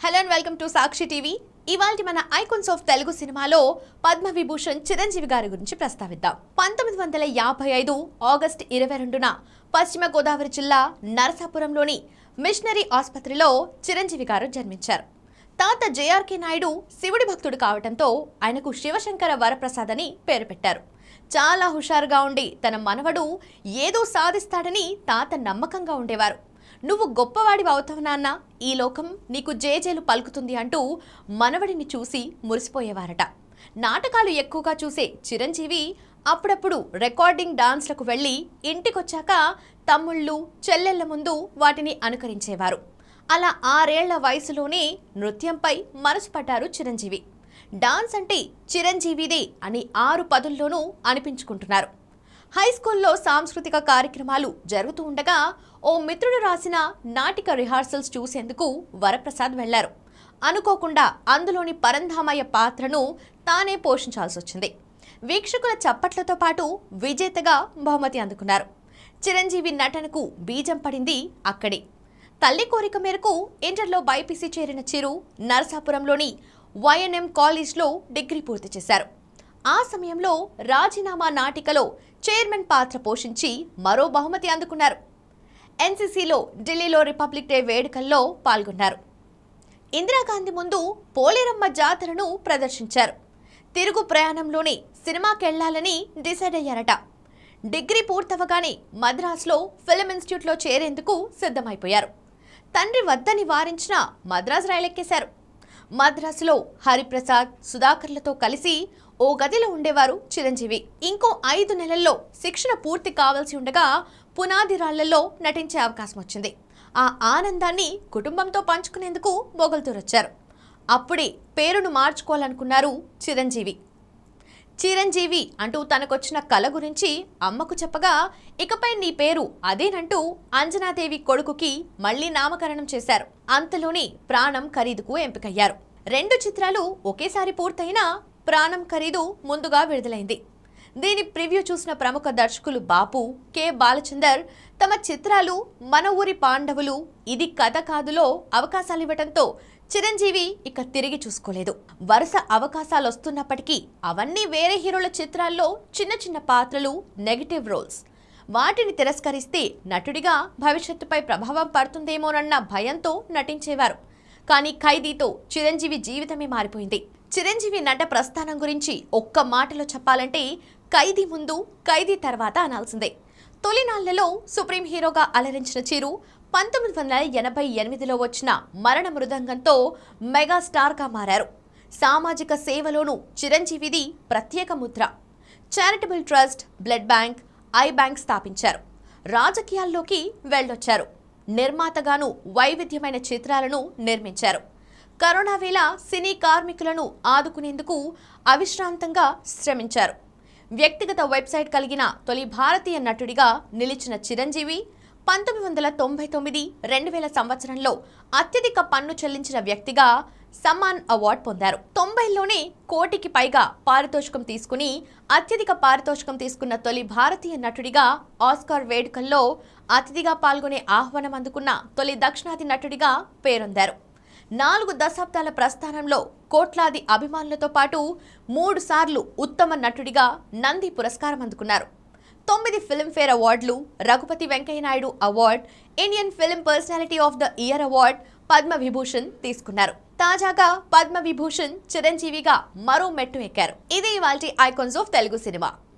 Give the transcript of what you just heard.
Hello and welcome to Sakshi TV. ఇవాల్టి మన icons of Telugu సినిమాలో పద్మ విభూషణ్ చిరంజీవి గారి గురించి ప్రస్తావిద్దాం. 1955 ఆగస్టు 22న పశ్చిమ గోదావరి జిల్లా నరసాపురంలోని మిషనరీ ఆసుపత్రిలో చిరంజీవి గారు జన్మించారు. తాత జేఆర్కే నాయుడు శివుడి భక్తుడు కావడంతో ఆయనకు శివశంకర వరప్రసాద్ అని పేరు పెట్టారు. చాలా హుషారుగా ఉండి తన మనవడు ఏదో సాధిస్తాడని తాత నమ్మకంగా ఉండేవారు. నువ్వు గొప్పవాడివి అవుతావు నాన్న, ఈ లోకం నీకు జేజేలు పలుకుతుంది అంటూ మనవడిని చూసి మురిసిపోయేవారట. నాటకాలు ఎక్కువగా చూసే చిరంజీవి అప్పుడప్పుడు రికార్డింగ్ డాన్స్లకు వెళ్ళి ఇంటికొచ్చాక తమ్ముళ్ళు చెల్లెళ్ల ముందు వాటిని అనుకరించేవారు. అలా 6 ఏళ్ల వయసులోనే నృత్యంపై మనసు పడ్డారు చిరంజీవి. డాన్స్ అంటే చిరంజీవిదే అని 6 పదుల్లోనూ అనిపించుకుంటున్నారు. హైస్కూల్లో సాంస్కృతిక కార్యక్రమాలు జరుగుతూ ఉండగా ఓ మిత్రుడు రాసిన నాటిక రిహార్సల్స్ చూసేందుకు వరప్రసాద్ వెళ్లారు. అనుకోకుండా అందులోని పరంధామయ్య పాత్రను తానే పోషించాల్సి వచ్చింది. వీక్షకుల చప్పట్లతో పాటు విజేతగా బహుమతి అందుకున్నారు. చిరంజీవి నటనకు బీజం పడింది అక్కడే. తల్లి కోరిక మేరకు ఇంటర్లో బైపీసీ చేరిన చిరు నరసాపురంలోని YNM కాలేజ్లో డిగ్రీ పూర్తి చేశారు. ఆ సమయంలో రాజీనామా నాటికలో చైర్మన్ పాత్ర పోషించి మరో బహుమతి అందుకున్నారు. ఎన్సీసీలో ఢిల్లీలో రిపబ్లిక్ డే వేడుకల్లో పాల్గొన్నారు. ఇందిరాగాంధీ ముందు పోలేరమ్మ జాతరను ప్రదర్శించారు. తిరుగు ప్రయాణంలోనే సినిమాకెళ్లాలని డిసైడ్ అయ్యారట. డిగ్రీ పూర్తవగానే మద్రాసులో ఫిల్మ్ ఇన్స్టిట్యూట్లో చేరేందుకు సిద్ధమైపోయారు. తండ్రి వద్దని వారించిన మద్రాసు రైలెక్కేశారు. మద్రాసులో హరిప్రసాద్, సుధాకర్లతో కలిసి ఓ గదిలో ఉండేవారు చిరంజీవి. ఇంకో 5 నెలల్లో శిక్షణ పూర్తి కావాల్సి ఉండగా పునాది రాళ్లలో నటించే అవకాశం వచ్చింది. ఆ ఆనందాన్ని కుటుంబంతో పంచుకునేందుకు మొగల్తూరొచ్చారు. అప్పుడే పేరును మార్చుకోవాలనుకున్నారు చిరంజీవి. చిరంజీవి అంటూ తనకొచ్చిన కల గురించి అమ్మకు చెప్పగా, ఇకపై నీ పేరు అదేనంటూ అంజనాదేవి కొడుకుకి మళ్లీ నామకరణం చేశారు. అంతలోనే ప్రాణం ఖరీదుకు ఎంపికయ్యారు. 2 చిత్రాలు ఒకేసారి పూర్తయినా ప్రాణం ఖరీదు ముందుగా విడుదలైంది. దీని ప్రివ్యూ చూసిన ప్రముఖ దర్శకులు బాపు, కె బాలచందర్ తమ చిత్రాలు మన ఊరి పాండవులు, ఇది కథ కాదులో అవకాశాలివ్వటంతో చిరంజీవి ఇక తిరిగి చూసుకోలేదు. వరుస అవకాశాలు వస్తున్నప్పటికీ అవన్నీ వేరే హీరోల చిత్రాల్లో చిన్న చిన్న పాత్రలు, నెగటివ్ రోల్స్. వాటిని తిరస్కరిస్తే నటుడిగా భవిష్యత్తుపై ప్రభావం పడుతుందేమోనన్న భయంతో నటించేవారు. కానీ ఖైదీతో చిరంజీవి జీవితమే మారిపోయింది. చిరంజీవి నట ప్రస్థానం గురించి ఒక్క మాటలో చెప్పాలంటే ఖైదీ ముందు, ఖైదీ తర్వాత అనాల్సిందే. తొలినాళ్లలో సుప్రీం హీరోగా అలరించిన చిరు 1988లో వచ్చిన మరణ మృదంగంతో మెగాస్టార్గా మారారు. సామాజిక సేవలోనూ చిరంజీవిది ప్రత్యేక Mudra. Charitable trust, blood bank, I bank స్థాపించారు. రాజకీయాల్లోకి వెళ్ళొచ్చారు. నిర్మాతగాను వైవిధ్యమైన చిత్రాలను నిర్మించారు. కరోనా వేళ సినీ కార్మికులను ఆదుకునేందుకు అవిశ్రాంతంగా శ్రమించారు. వ్యక్తిగత వెబ్సైట్ కలిగిన తొలి భారతీయ నటుడిగా నిలిచిన చిరంజీవి 1999, 2000 సంవత్సరంలో అత్యధిక పన్ను చెల్లించిన వ్యక్తిగా సమ్మాన్ అవార్డు పొందారు. 90లోనే కోటికి పైగా పారితోషికం తీసుకుని అత్యధిక పారితోషికం తీసుకున్న తొలి భారతీయ నటుడిగా ఆస్కార్ వేడుకల్లో అతిథిగా పాల్గొనే ఆహ్వానం అందుకున్న తొలి దక్షిణాది నటుడిగా పేరొందారు. 4 దశాబ్దాల ప్రస్థానంలో కోట్లాది అభిమానులతో పాటు 3 సార్లు ఉత్తమ నటుడిగా నంది పురస్కారం అందుకున్నారు. 9 ఫిల్మ్ఫేర్ అవార్డులు, Raghupathi Venkaiah Naidu award, Indian film personality of the year award, Padma Vibhushan తీసుకున్నారు. తాజాగా పద్మ విభూషణ్ చిరంజీవిగా మరో మెట్టు ఎక్కారు. ఇది ఇవాల్టి ఐకాన్స్ ఆఫ్ తెలుగు సినిమా.